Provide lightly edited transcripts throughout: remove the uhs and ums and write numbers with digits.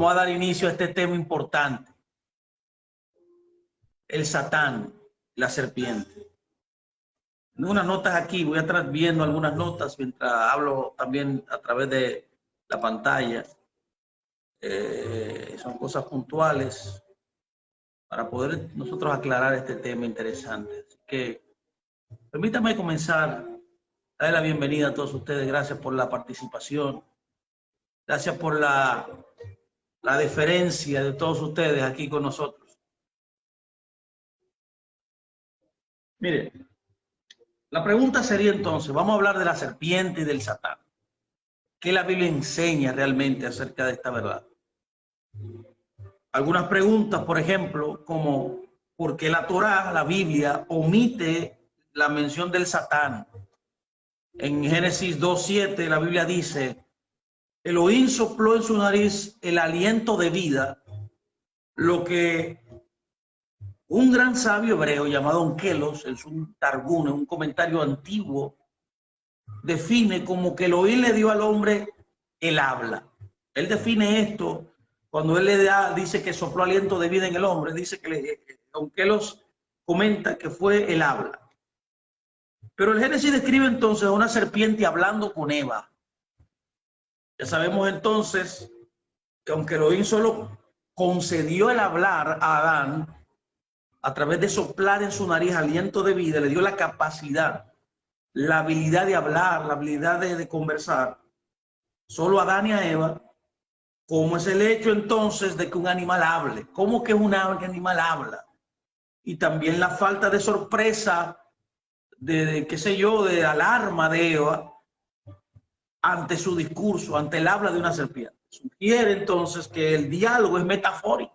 vamos a dar inicio a este tema importante. El Satán, la serpiente. Tengo unas notas aquí, voy a estar viendo algunas notas mientras hablo también a través de la pantalla. Son cosas puntuales para poder nosotros aclarar este tema interesante. Así que permítame comenzar. Darle la bienvenida a todos ustedes. Gracias por la participación. Gracias por la deferencia de todos ustedes aquí con nosotros. Mire, la pregunta sería entonces, vamos a hablar de la serpiente y del Satán. ¿Qué la Biblia enseña realmente acerca de esta verdad? Algunas preguntas, por ejemplo, como ¿por qué la Torá, la Biblia, omite la mención del Satán? En Génesis 2:7 la Biblia dice: Elohim sopló en su nariz el aliento de vida, lo que un gran sabio hebreo llamado Onkelos, es un Targum, un comentario antiguo, define como que Elohim le dio al hombre el habla. Él define esto cuando él dice que sopló aliento de vida en el hombre, dice que Onkelos comenta que fue el habla. Pero el Génesis describe entonces a una serpiente hablando con Eva. Ya sabemos entonces que aunque Elohim solo concedió el hablar a Adán a través de soplar en su nariz aliento de vida, le dio la capacidad, la habilidad de hablar, la habilidad de conversar, solo a Adán y a Eva. ¿Cómo es el hecho entonces de que un animal hable? ¿Cómo que un animal habla? Y también la falta de sorpresa, qué sé yo, de alarma de Eva ante su discurso, ante el habla de una serpiente. Sugiere entonces que el diálogo es metafórico.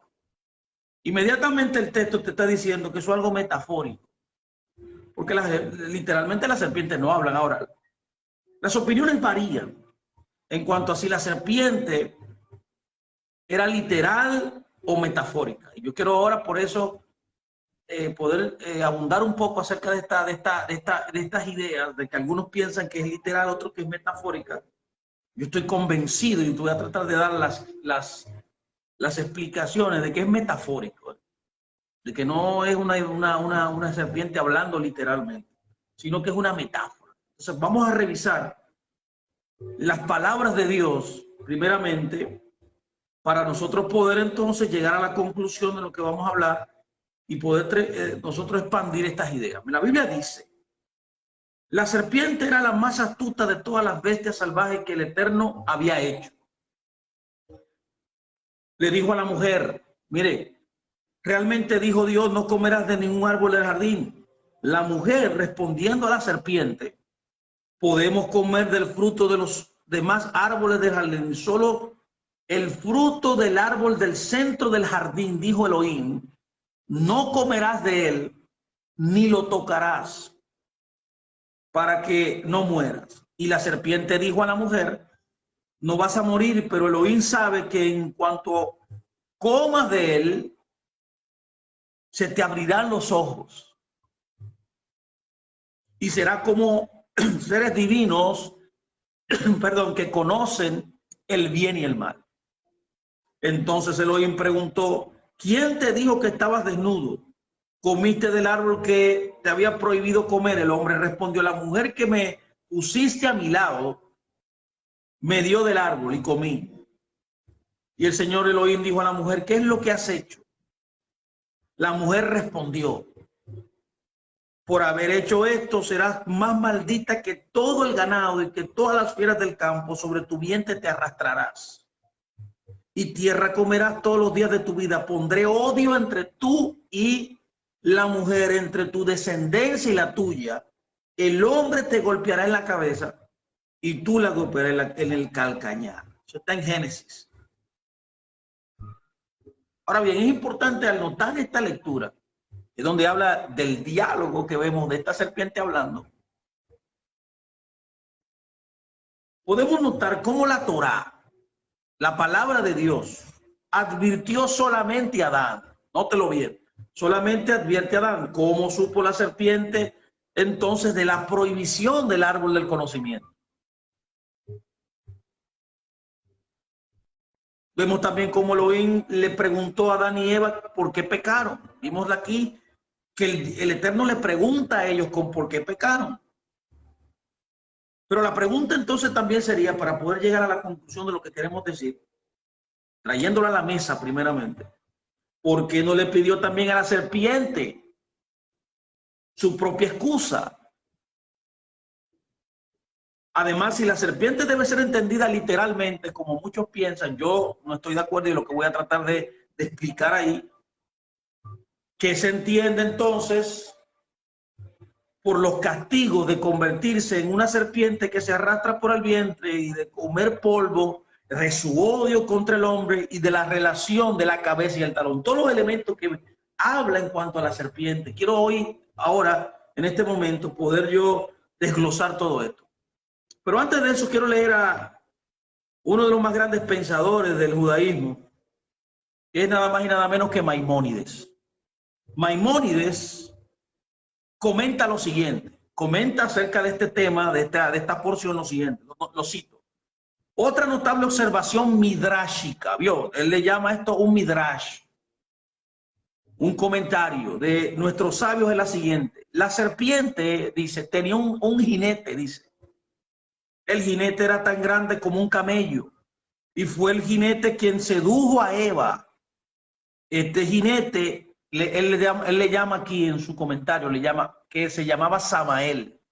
Inmediatamente el texto te está diciendo que eso es algo metafórico, porque literalmente las serpientes no hablan. Ahora, las opiniones varían en cuanto a si la serpiente era literal o metafórica. Y yo quiero ahora por eso poder abundar un poco acerca de estas ideas, de que algunos piensan que es literal, otros que es metafórica. Yo estoy convencido y voy a tratar de dar las explicaciones de que es metafórico, de que no es una serpiente hablando literalmente, sino que es una metáfora. Entonces vamos a revisar las palabras de Dios primeramente para nosotros poder entonces llegar a la conclusión de lo que vamos a hablar y poder nosotros expandir estas ideas. La Biblia dice: la serpiente era la más astuta de todas las bestias salvajes que el Eterno había hecho. Le dijo a la mujer: mire, realmente dijo Dios, no comerás de ningún árbol del jardín. La mujer, respondiendo a la serpiente: podemos comer del fruto de los demás árboles del jardín, solo el fruto del árbol del centro del jardín, dijo Elohim, no comerás de él, ni lo tocarás, para que no mueras. Y la serpiente dijo a la mujer: no vas a morir, pero Elohim sabe que en cuanto comas de él, se te abrirán los ojos y será como seres divinos, perdón, que conocen el bien y el mal. Entonces Elohim preguntó: ¿quién te dijo que estabas desnudo? ¿Comiste del árbol que te había prohibido comer? El hombre respondió: la mujer que me pusiste a mi lado me dio del árbol y comí. Y el Señor Elohim dijo a la mujer: ¿qué es lo que has hecho? La mujer respondió: por haber hecho esto serás más maldita que todo el ganado y que todas las fieras del campo. Sobre tu vientre te arrastrarás y tierra comerás todos los días de tu vida. Pondré odio entre tú y la mujer, entre tu descendencia y la tuya. El hombre te golpeará en la cabeza y tú la golpearás en el calcañar. Eso está en Génesis. Ahora bien, es importante al notar esta lectura, es donde habla del diálogo que vemos de esta serpiente hablando. Podemos notar cómo la Torá, la palabra de Dios, advirtió solamente a Adán. Nótelo bien, solamente advierte a Adán. ¿Cómo supo la serpiente entonces de la prohibición del árbol del conocimiento? Vemos también cómo Elohim le preguntó a Adán y Eva por qué pecaron. Vimos aquí que el Eterno le pregunta a ellos con por qué pecaron. Pero la pregunta entonces también sería, para poder llegar a la conclusión de lo que queremos decir, trayéndola a la mesa primeramente, ¿por qué no le pidió también a la serpiente su propia excusa? Además, si la serpiente debe ser entendida literalmente, como muchos piensan, yo no estoy de acuerdo y lo que voy a tratar de explicar ahí, que se entiende entonces por los castigos de convertirse en una serpiente que se arrastra por el vientre y de comer polvo, de su odio contra el hombre y de la relación de la cabeza y el talón. Todos los elementos que habla en cuanto a la serpiente. Quiero hoy, ahora, en este momento, poder yo desglosar todo esto. Pero antes de eso quiero leer a uno de los más grandes pensadores del judaísmo, que es nada más y nada menos que Maimónides. Maimónides comenta lo siguiente, comenta acerca de este tema, de esta porción lo siguiente, lo cito. Otra notable observación midrashica, ¿vio? Él le llama esto un midrash. Un comentario de nuestros sabios es la siguiente. La serpiente, dice, tenía un jinete, dice. El jinete era tan grande como un camello y fue el jinete quien sedujo a Eva. Este jinete, él le llama aquí en su comentario, le llama que se llamaba Samael.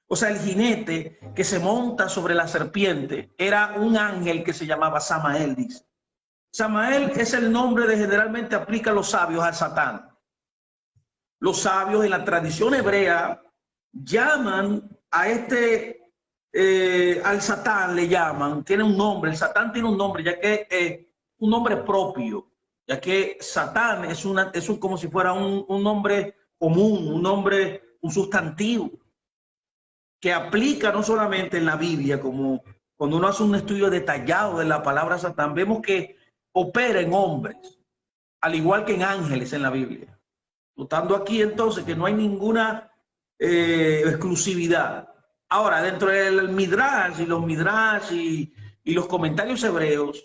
O sea, el jinete que se monta sobre la serpiente era un ángel que se llamaba Samael, dice. Samael es el nombre de generalmente aplica a los sabios al Satán. Los sabios en la tradición hebrea llaman a al Satán le llaman, tiene un nombre, el Satán tiene un nombre, ya que un nombre propio, ya que Satán es como si fuera un nombre común, un sustantivo, que aplica no solamente en la Biblia, como cuando uno hace un estudio detallado de la palabra Satán, vemos que opera en hombres, al igual que en ángeles en la Biblia. Notando aquí entonces que no hay ninguna exclusividad. Ahora, dentro del Midrash y los comentarios hebreos,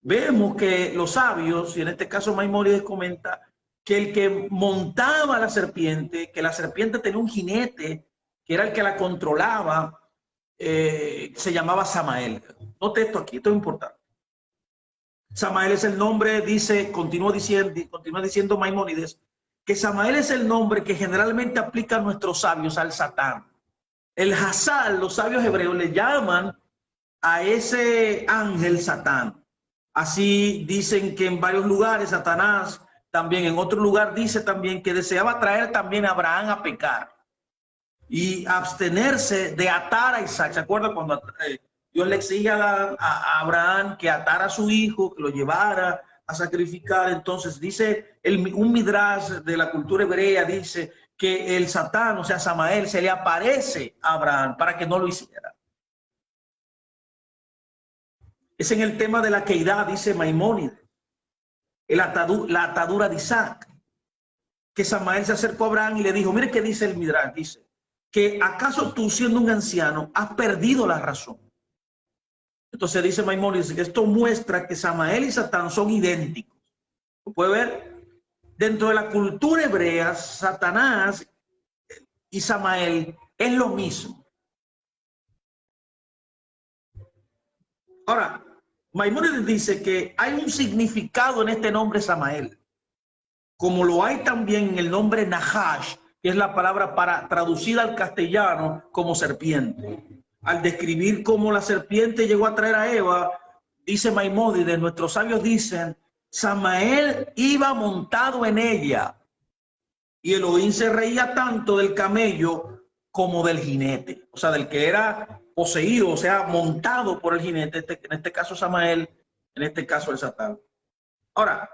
vemos que los sabios, y en este caso Maimónides comenta, que el que montaba la serpiente, que la serpiente tenía un jinete, que era el que la controlaba, se llamaba Samael. Note esto aquí, esto es importante. Samael es el nombre, dice, continúa diciendo Maimónides, que Samael es el nombre que generalmente aplican nuestros sabios al Satán. El Hazal, los sabios hebreos le llaman a ese ángel Satán. Así dicen que en varios lugares Satanás también en otro lugar dice también que deseaba traer también a Abraham a pecar y abstenerse de atar a Isaac. ¿Se acuerdan cuando Dios le exige a Abraham que atara a su hijo, que lo llevara a sacrificar? Entonces dice un midrash de la cultura hebrea, dice que el Satán, o sea Samael, se le aparece a Abraham para que no lo hiciera. Es en el tema de la queidad, dice Maimónides, la atadura de Isaac, que Samael se acercó a Abraham y le dijo, mire qué dice el midrash, dice, que acaso tú siendo un anciano has perdido la razón. Entonces dice Maimónides que esto muestra que Samael y Satán son idénticos. ¿Lo puede ver? Dentro de la cultura hebrea, Satanás y Samael es lo mismo. Ahora, Maimónides dice que hay un significado en este nombre Samael, como lo hay también en el nombre Nahash, que es la palabra traducida al castellano como serpiente. Al describir cómo la serpiente llegó a traer a Eva, dice Maimónides, nuestros sabios dicen, Samael iba montado en ella y Elohim se reía tanto del camello como del jinete, o sea, del que era poseído, o sea, montado por el jinete, en este caso Samael, en este caso el Satán. Ahora,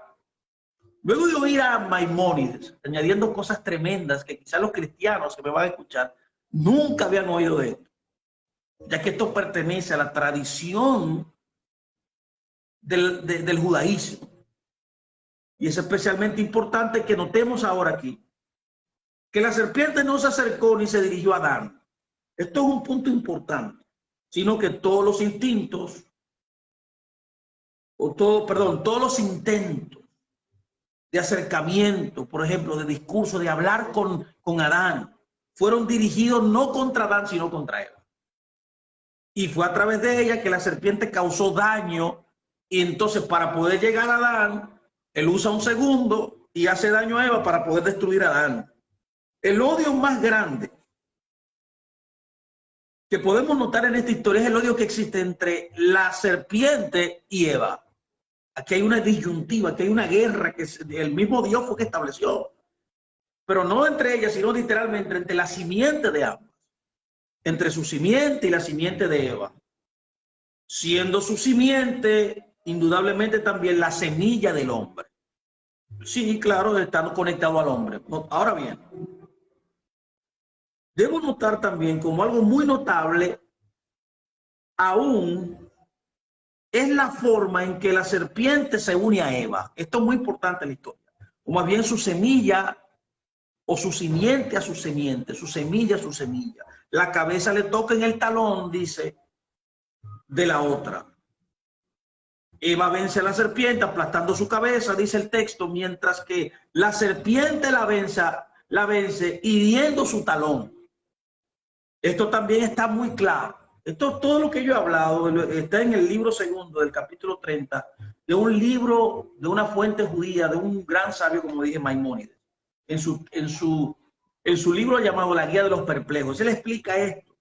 luego de oír a Maimónides añadiendo cosas tremendas que quizás los cristianos que me van a escuchar nunca habían oído de esto, ya que esto pertenece a la tradición del judaísmo. Y es especialmente importante que notemos ahora aquí que la serpiente no se acercó ni se dirigió a Adán. Esto es un punto importante, sino que todos los instintos todos los intentos de acercamiento, por ejemplo, de discurso, de hablar con Adán, fueron dirigidos no contra Adán, sino contra Eva. Y fue a través de ella que la serpiente causó daño, y entonces para poder llegar a Adán, él usa un segundo y hace daño a Eva para poder destruir a Adán. El odio más grande que podemos notar en esta historia es el odio que existe entre la serpiente y Eva. Aquí hay una disyuntiva, aquí hay una guerra que el mismo Dios fue que estableció, pero no entre ellas, sino literalmente entre la simiente de ambas, entre su simiente y la simiente de Eva, siendo su simiente indudablemente también la semilla del hombre. Sí, claro, estando conectado al hombre. Ahora bien, debo notar también como algo muy notable, aún es la forma en que la serpiente se une a Eva. Esto es muy importante en la historia. O más bien su semilla o su simiente a su simiente, su semilla a su semilla. La cabeza le toca en el talón, dice, de la otra. Eva vence a la serpiente aplastando su cabeza, dice el texto, mientras que la serpiente la vence hiriendo su talón. Esto también está muy claro. Esto, todo lo que yo he hablado está en el libro segundo del capítulo 30 de un libro de una fuente judía, de un gran sabio, como dije, Maimónides. En su libro llamado La Guía de los Perplejos. Él explica esto.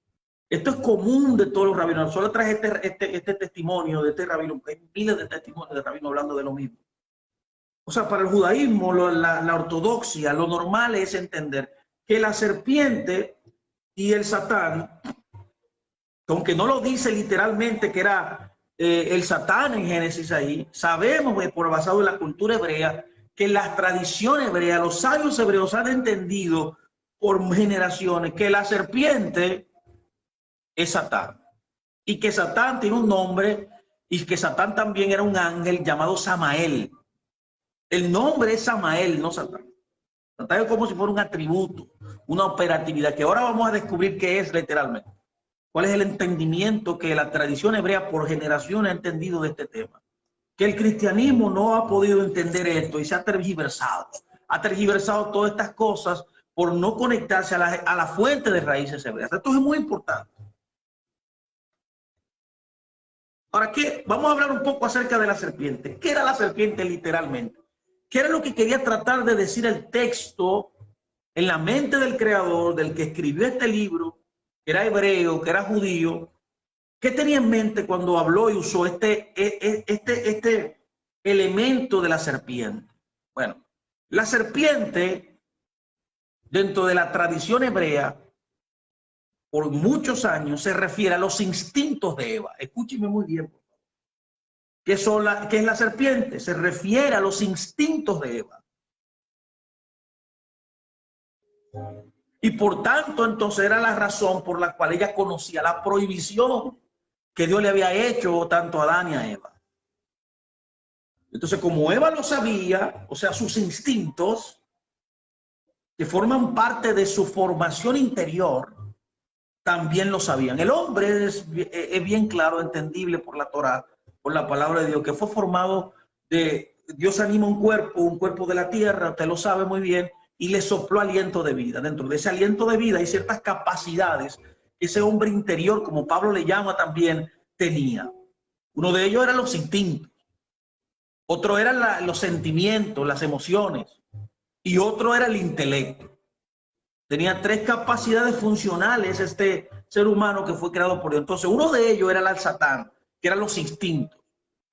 Esto es común de todos los rabinos. Solo traje este testimonio de este rabino, hay miles de testimonios de rabinos hablando de lo mismo. O sea, para el judaísmo, la ortodoxia, lo normal es entender que la serpiente y el Satán, aunque no lo dice literalmente que era el Satán en Génesis ahí, sabemos por basado en la cultura hebrea que las tradiciones hebreas, los sabios hebreos han entendido por generaciones que la serpiente es Satán y que Satán tiene un nombre y que Satán también era un ángel llamado Samael. El nombre es Samael, no Satán. Satán es como si fuera un atributo, una operatividad que ahora vamos a descubrir qué es literalmente. ¿Cuál es el entendimiento que la tradición hebrea por generaciones ha entendido de este tema? Que el cristianismo no ha podido entender esto y se ha tergiversado. Ha tergiversado todas estas cosas por no conectarse a la fuente de raíces hebreas. Esto es muy importante. Ahora, vamos a hablar un poco acerca de la serpiente. ¿Qué era la serpiente literalmente? ¿Qué era lo que quería tratar de decir el texto en la mente del creador, del que escribió este libro, que era hebreo, que era judío? ¿Qué tenía en mente cuando habló y usó este elemento de la serpiente? Bueno, la serpiente, dentro de la tradición hebrea, por muchos años se refiere a los instintos de Eva. Escúcheme muy bien. ¿Qué es la serpiente? Se refiere a los instintos de Eva. Y por tanto, entonces era la razón por la cual ella conocía la prohibición que Dios le había hecho tanto a Adán y a Eva. Entonces, como Eva lo sabía, o sea, sus instintos, que forman parte de su formación interior, también lo sabían. El hombre es bien claro, entendible por la Torá, por la palabra de Dios, que fue formado de Dios anima un cuerpo de la tierra, usted lo sabe muy bien, y le sopló aliento de vida. Dentro de ese aliento de vida hay ciertas capacidades que ese hombre interior, como Pablo le llama también, tenía. Uno de ellos eran los instintos, otro eran los sentimientos, las emociones, y otro era el intelecto. Tenía tres capacidades funcionales este ser humano que fue creado por Dios. Entonces, uno de ellos era el Satán, que eran los instintos.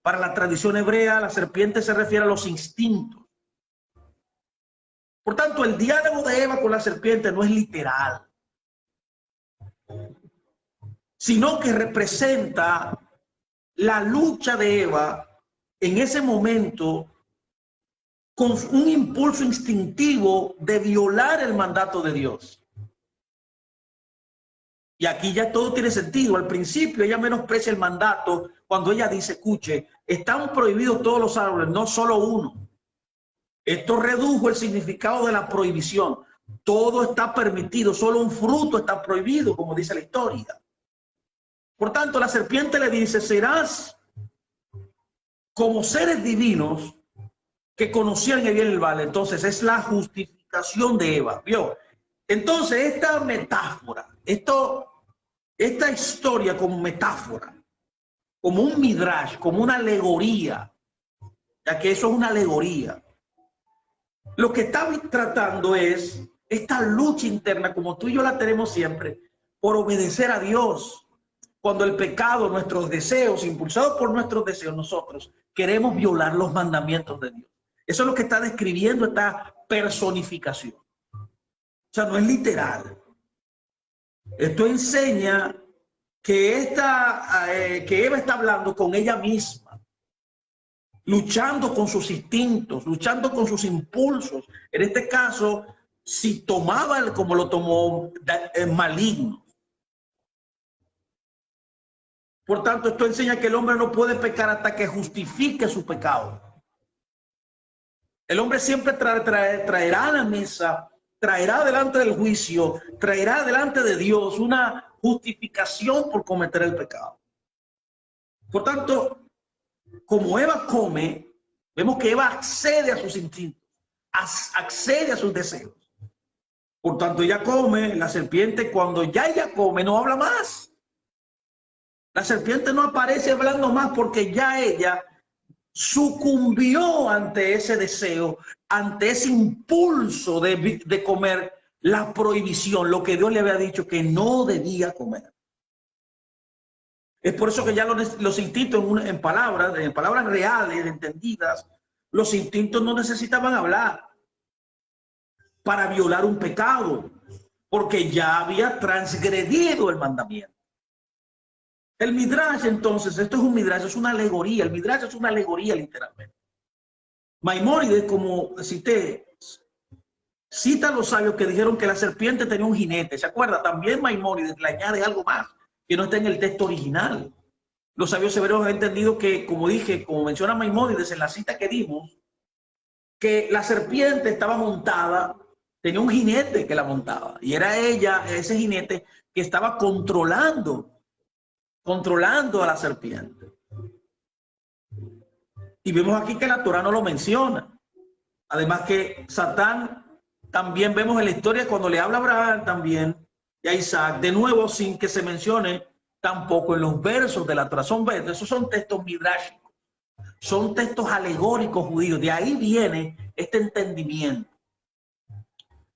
Para la tradición hebrea, la serpiente se refiere a los instintos. Por tanto, el diálogo de Eva con la serpiente no es literal, sino que representa la lucha de Eva en ese momento con un impulso instintivo de violar el mandato de Dios. Y aquí ya todo tiene sentido. Al principio ella menosprecia el mandato cuando ella dice, escuche, están prohibidos todos los árboles, no solo uno. Esto redujo el significado de la prohibición. Todo está permitido, solo un fruto está prohibido, como dice la historia. Por tanto, la serpiente le dice, serás como seres divinos que conocían el bien y el mal. Entonces es la justificación de Eva, ¿vio? Entonces esta metáfora, esta historia como metáfora, como un midrash, como una alegoría, ya que eso es una alegoría, lo que está tratando es esta lucha interna, como tú y yo la tenemos siempre, por obedecer a Dios. Cuando el pecado, nuestros deseos, impulsados por nuestros deseos, nosotros queremos violar los mandamientos de Dios. Eso es lo que está describiendo esta personificación. O sea, no es literal. Esto enseña que que Eva está hablando con ella misma, luchando con sus instintos, luchando con sus impulsos. En este caso, si tomaba como lo tomó, maligno. Por tanto, esto enseña que el hombre no puede pecar hasta que justifique su pecado. El hombre siempre traerá a la mesa, traerá delante del juicio, traerá delante de Dios una justificación por cometer el pecado. Por tanto, como Eva come, vemos que Eva accede a sus instintos, accede a sus deseos. Por tanto, ella come, la serpiente cuando ya ella come no habla más. La serpiente no aparece hablando más porque ya ella sucumbió ante ese deseo, ante ese impulso de comer la prohibición, lo que Dios le había dicho que no debía comer. Es por eso que ya los instintos en palabras reales, entendidas, los instintos no necesitaban hablar para violar un pecado, porque ya había transgredido el mandamiento. El midrash, entonces, esto es un midrash, es una alegoría. El midrash es una alegoría, literalmente. Maimónides, como cité, cita a los sabios que dijeron que la serpiente tenía un jinete. ¿Se acuerda? También Maimónides le añade algo más que no está en el texto original. Los sabios severos han entendido que, como dije, como menciona Maimónides en la cita que dimos, que la serpiente estaba montada, tenía un jinete que la montaba. Y era ella, ese jinete, que estaba controlando a la serpiente. Y vemos aquí que la Torá no lo menciona. Además que Satán, también vemos en la historia cuando le habla a Abraham también y a Isaac, de nuevo sin que se mencione tampoco en los versos de la Torá. Son versos, esos son textos midráshicos, son textos alegóricos judíos. De ahí viene este entendimiento.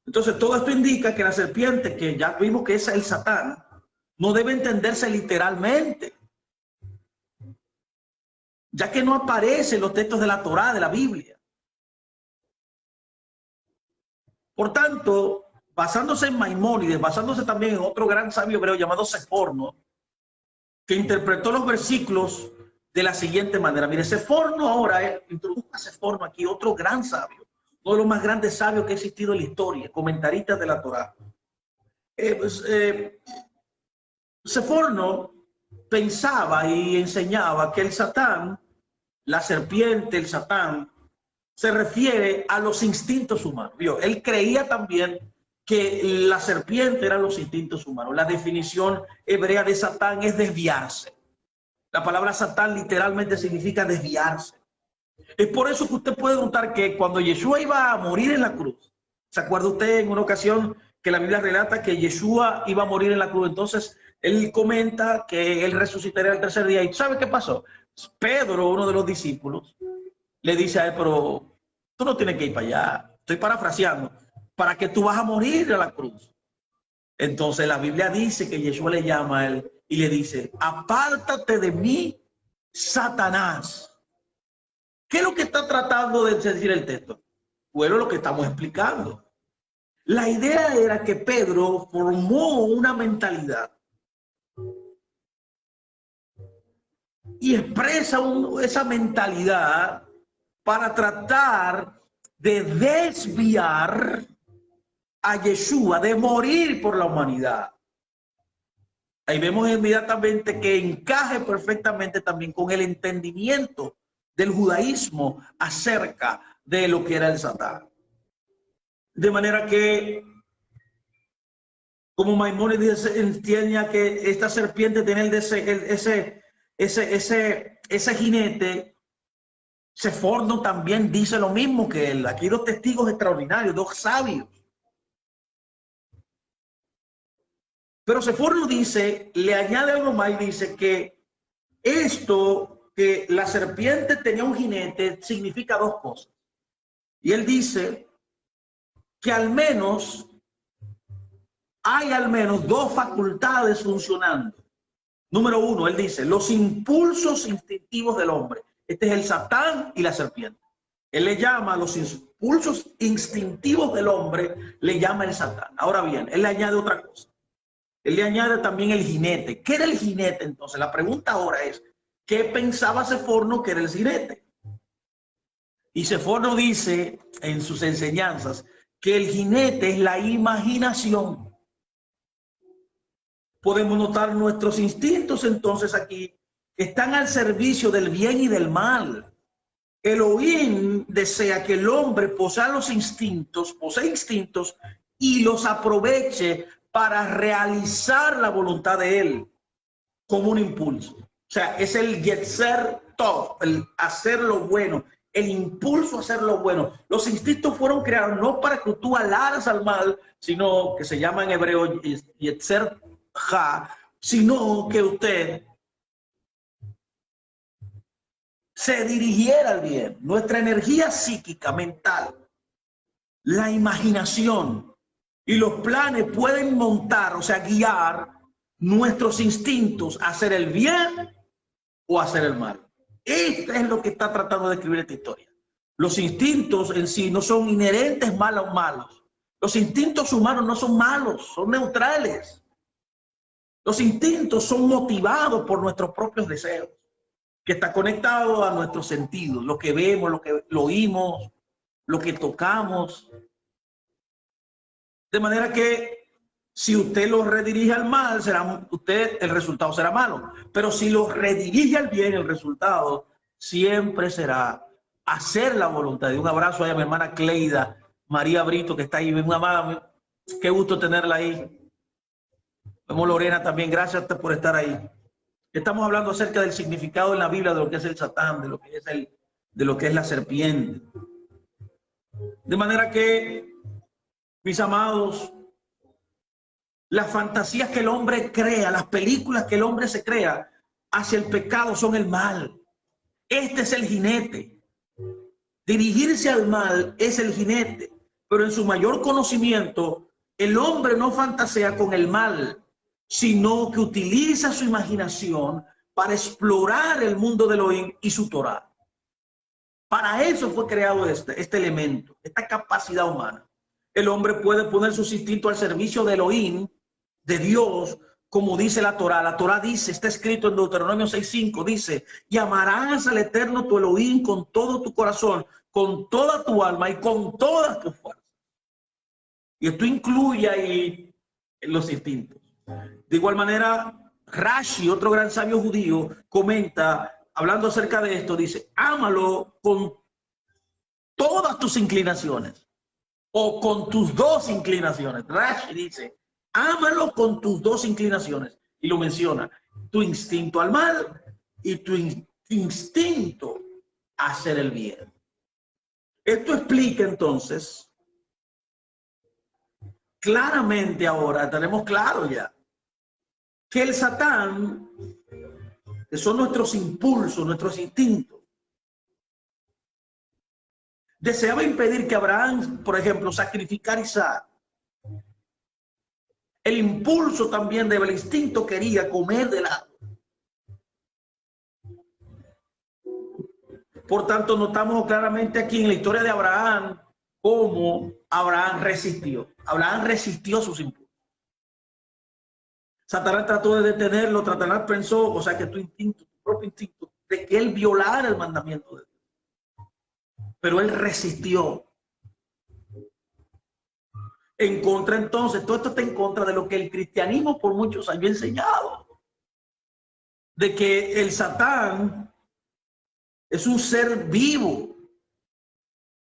Entonces todo esto indica que la serpiente, que ya vimos que es el Satán, no debe entenderse literalmente, ya que no aparece en los textos de la Torá, de la Biblia. Por tanto, basándose en Maimónides, basándose también en otro gran sabio hebreo llamado Seforno, que interpretó los versículos de la siguiente manera. Mire, Seforno ahora, introduzca a Seforno aquí, otro gran sabio, uno de los más grandes sabios que ha existido en la historia, comentaristas de la Torá. Seforno pensaba y enseñaba que el Satán, la serpiente, el Satán, se refiere a los instintos humanos. ¿Vio? Él creía también que la serpiente eran los instintos humanos. La definición hebrea de Satán es desviarse. La palabra Satán literalmente significa desviarse. Es por eso que usted puede notar que cuando Yeshua iba a morir en la cruz, ¿se acuerda usted en una ocasión que la Biblia relata que Yeshua iba a morir en la cruz? Entonces él comenta que él resucitaría el tercer día. ¿Y sabe qué pasó? Pedro, uno de los discípulos, le dice a él, pero tú no tienes que ir para allá. Estoy parafraseando. ¿Para qué tú vas a morir en la cruz? Entonces la Biblia dice que Yeshua le llama a él y le dice, apártate de mí, Satanás. ¿Qué es lo que está tratando de decir el texto? Bueno, lo que estamos explicando. La idea era que Pedro formó una mentalidad y expresa esa mentalidad para tratar de desviar a Yeshua, de morir por la humanidad. Ahí vemos inmediatamente que encaje perfectamente también con el entendimiento del judaísmo acerca de lo que era el Satán. De manera que, como Maimónides entiende que esta serpiente tiene ese jinete Seforno también dice lo mismo que él. Aquí dos testigos extraordinarios, dos sabios. Pero Seforno dice, le añade algo más y dice que esto, que la serpiente tenía un jinete, significa dos cosas. Y él dice que hay al menos dos facultades funcionando. Número uno, él dice, los impulsos instintivos del hombre. Este es el Satán y la serpiente. Él le llama a los impulsos instintivos del hombre, le llama el Satán. Ahora bien, él le añade otra cosa. Él le añade también el jinete. ¿Qué era el jinete entonces? La pregunta ahora es, ¿qué pensaba Seforno que era el jinete? Y Seforno dice en sus enseñanzas que el jinete es la imaginación. Podemos notar nuestros instintos entonces aquí están al servicio del bien y del mal. Elohim desea que el hombre posea instintos y los aproveche para realizar la voluntad de él como un impulso. O sea, es el Yetzer Tov, el hacer lo bueno, el impulso a hacer lo bueno. Los instintos fueron creados no para que tú alaras al mal, sino que se llama en hebreo Yetzer Ha, sino que usted se dirigiera al bien. Nuestra energía psíquica, mental, la imaginación y los planes pueden montar, o sea, guiar nuestros instintos a hacer el bien o a hacer el mal. Esto es lo que está tratando de escribir esta historia. Los instintos en sí no son inherentes malos. Los instintos humanos no son malos, son neutrales. Los instintos son motivados por nuestros propios deseos, que está conectado a nuestros sentidos, lo que vemos, lo que oímos, lo que tocamos. De manera que si usted lo redirige al mal, el resultado será malo. Pero si lo redirige al bien, el resultado siempre será hacer la voluntad de Dios. Un abrazo a mi hermana Cleida María Brito, que está ahí. Una amada, qué gusto tenerla ahí. Vemos Lorena también, gracias por estar ahí. Estamos hablando acerca del significado en la Biblia de lo que es el Satán, de lo que es la serpiente. De manera que, mis amados, las fantasías que el hombre crea, las películas que el hombre se crea hacia el pecado son el mal. Este es el jinete. Dirigirse al mal es el jinete, pero en su mayor conocimiento, el hombre no fantasea con el mal, sino que utiliza su imaginación para explorar el mundo de Elohim y su Torah. Para eso fue creado este elemento, esta capacidad humana. El hombre puede poner sus instintos al servicio de Elohim, de Dios, como dice la Torah. La Torah dice, está escrito en Deuteronomio 6:5, dice, y amarás al Eterno tu Elohim con todo tu corazón, con toda tu alma y con todas tus fuerzas. Y esto incluye ahí los instintos. De igual manera, Rashi, otro gran sabio judío, comenta, hablando acerca de esto, dice, ámalo con todas tus inclinaciones o con tus dos inclinaciones. Rashi dice, ámalo con tus dos inclinaciones. Y lo menciona, tu instinto al mal y tu instinto a hacer el bien. Esto explica entonces, claramente ahora, tenemos claro ya, que el Satán, que son nuestros impulsos, nuestros instintos, deseaba impedir que Abraham, por ejemplo, sacrificara a Isaac. El impulso también del instinto quería comer del árbol. Por tanto, notamos claramente aquí en la historia de Abraham cómo Abraham resistió. Abraham resistió sus impulsos. Satanás trató de detenerlo, Satanás pensó, o sea, que tu propio instinto, de que él violara el mandamiento de Dios. Pero él resistió. En contra, entonces, todo esto está en contra de lo que el cristianismo por muchos años ha enseñado. De que el Satán es un ser vivo.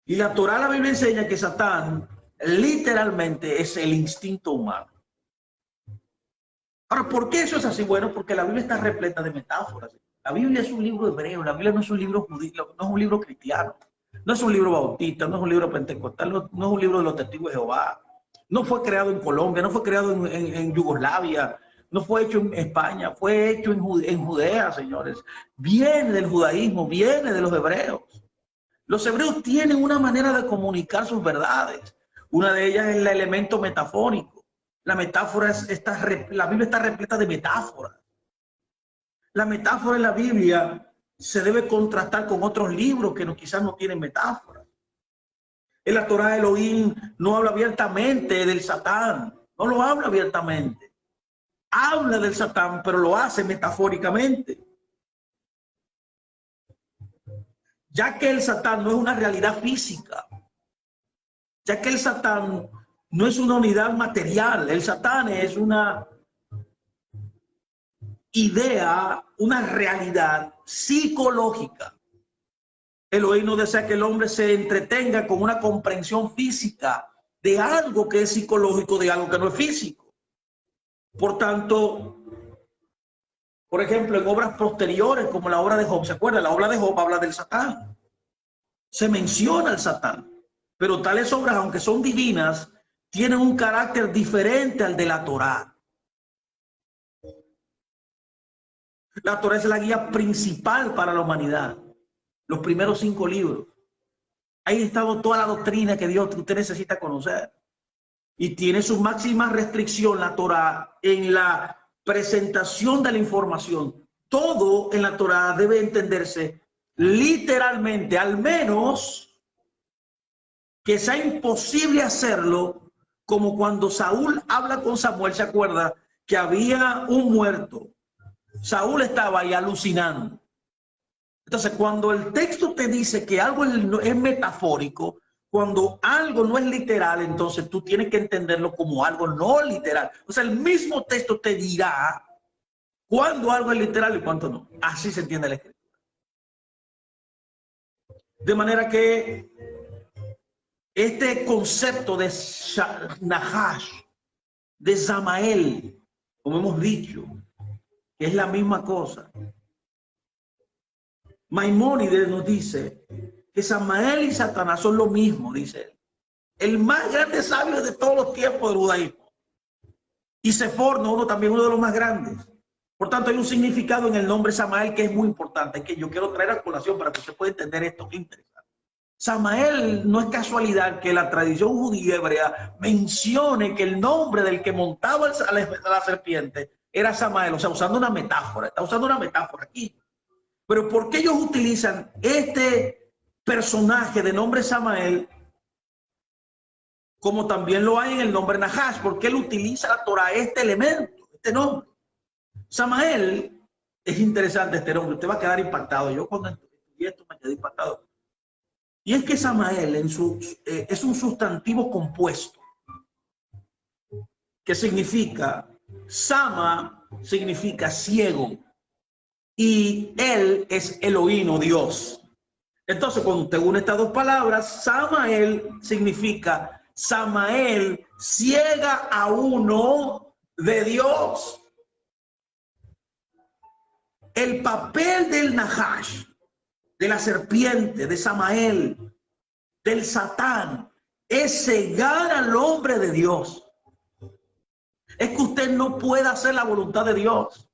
Y la Torá, la Biblia enseña que Satán literalmente es el instinto humano. Ahora, ¿por qué eso es así? Bueno, porque la Biblia está repleta de metáforas. La Biblia es un libro hebreo, la Biblia no es un libro judío, no es un libro cristiano, no es un libro bautista, no es un libro pentecostal, no es un libro de los testigos de Jehová. No fue creado en Colombia, no fue creado en Yugoslavia, no fue hecho en España, fue hecho en Judea, señores. Viene del judaísmo, viene de los hebreos. Los hebreos tienen una manera de comunicar sus verdades. Una de ellas es el elemento metafórico. La metáfora la Biblia está repleta de metáforas. La metáfora en la Biblia se debe contrastar con otros libros que quizás no tienen metáforas. En la Torá Elohim no habla abiertamente del Satán, no lo habla abiertamente. Habla del Satán, pero lo hace metafóricamente. Ya que el Satán no es una realidad física, ya que el Satán no es una unidad material, el Satán es una idea, una realidad psicológica. Elohim no desea que el hombre se entretenga con una comprensión física de algo que es psicológico, de algo que no es físico. Por tanto, por ejemplo, en obras posteriores como la obra de Job, ¿se acuerdan? La obra de Job habla del Satán. Se menciona el Satán, pero tales obras, aunque son divinas, tienen un carácter diferente al de la Torá. La Torá es la guía principal para la humanidad. Los primeros 5 libros. Ahí está toda la doctrina que usted necesita conocer. Y tiene su máxima restricción la Torá en la presentación de la información. Todo en la Torá debe entenderse literalmente, al menos que sea imposible hacerlo, como cuando Saúl habla con Samuel, ¿se acuerda? Que había un muerto. Saúl estaba ahí alucinando. Entonces, cuando el texto te dice que algo es metafórico, cuando algo no es literal, entonces tú tienes que entenderlo como algo no literal. O sea, el mismo texto te dirá cuándo algo es literal y cuándo no. Así se entiende la escritura. De manera que este concepto de Nahash, de Samael, como hemos dicho, que es la misma cosa. Maimónides nos dice que Samael y Satanás son lo mismo, dice él. El más grande sabio de todos los tiempos del judaísmo. Y Sefor, también uno de los más grandes. Por tanto, hay un significado en el nombre Samael que es muy importante, que yo quiero traer a colación para que usted pueda entender esto, que interesante. Samael no es casualidad que la tradición judía hebrea mencione que el nombre del que montaba a la serpiente era Samael, o sea, usando una metáfora, está usando una metáfora aquí. Pero ¿por qué ellos utilizan este personaje de nombre Samael como también lo hay en el nombre Nahash? Porque él utiliza la Torah, este elemento, este nombre. Samael, es interesante este nombre, usted va a quedar impactado. Yo cuando estudié esto me quedé impactado. Y es que Samael es un sustantivo compuesto, que significa, Sama significa ciego, y él es Elohim, Dios. Entonces, cuando usted une estas dos palabras, Samael significa, Samael ciega a uno de Dios. El papel del Nahash, de la serpiente, de Samael, del Satán, es cegar al hombre de Dios. Es que usted no puede hacer la voluntad de Dios.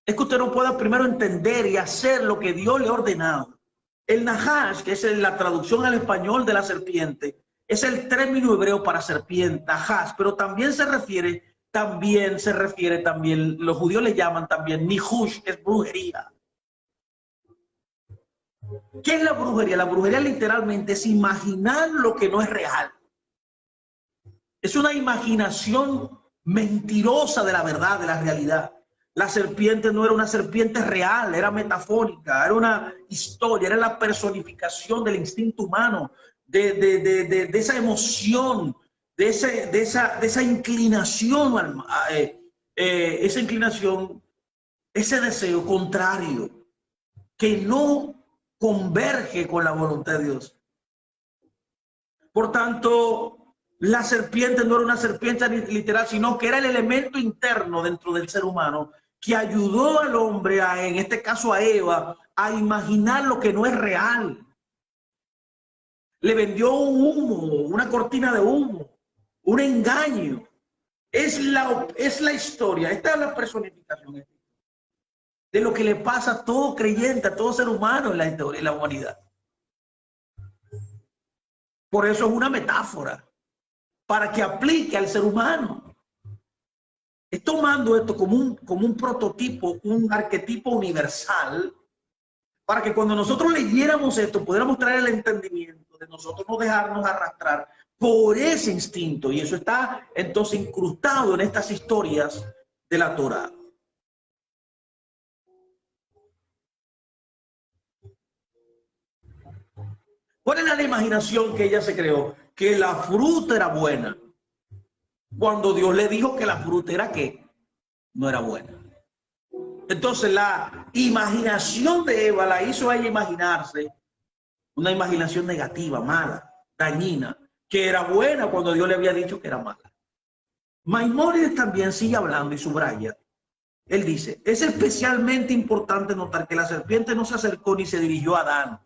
Es que usted no puede primero entender y hacer lo que Dios le ha ordenado. El Nahash, que es la traducción al español de la serpiente, es el término hebreo para serpiente, Nahash, pero también se refiere, los judíos le llaman también Nihush, que es brujería. ¿Qué es la brujería? La brujería literalmente es imaginar lo que no es real. Es una imaginación mentirosa de la verdad, de la realidad. La serpiente no era una serpiente real, era metafórica, era una historia, era la personificación del instinto humano, de esa emoción, de esa inclinación, ese deseo contrario, que no converge con la voluntad de Dios. Por tanto, la serpiente no era una serpiente literal, sino que era el elemento interno dentro del ser humano que ayudó al hombre, en este caso a Eva, a imaginar lo que no es real. Le vendió un humo, una cortina de humo, un engaño. Es la historia, esta es la personificación de lo que le pasa a todo creyente, a todo ser humano en la historia, en la humanidad. Por eso es una metáfora, para que aplique al ser humano. Es tomando esto como un prototipo, un arquetipo universal, para que cuando nosotros leyéramos esto, pudiéramos traer el entendimiento de nosotros no dejarnos arrastrar por ese instinto. Y eso está entonces incrustado en estas historias de la Torá. ¿Cuál era la imaginación que ella se creó? Que la fruta era buena. Cuando Dios le dijo que la fruta era ¿qué? No era buena. Entonces la imaginación de Eva la hizo a ella imaginarse una imaginación negativa, mala, dañina, que era buena cuando Dios le había dicho que era mala. Maimónides también sigue hablando y subraya. Él dice, es especialmente importante notar que la serpiente no se acercó ni se dirigió a Adán.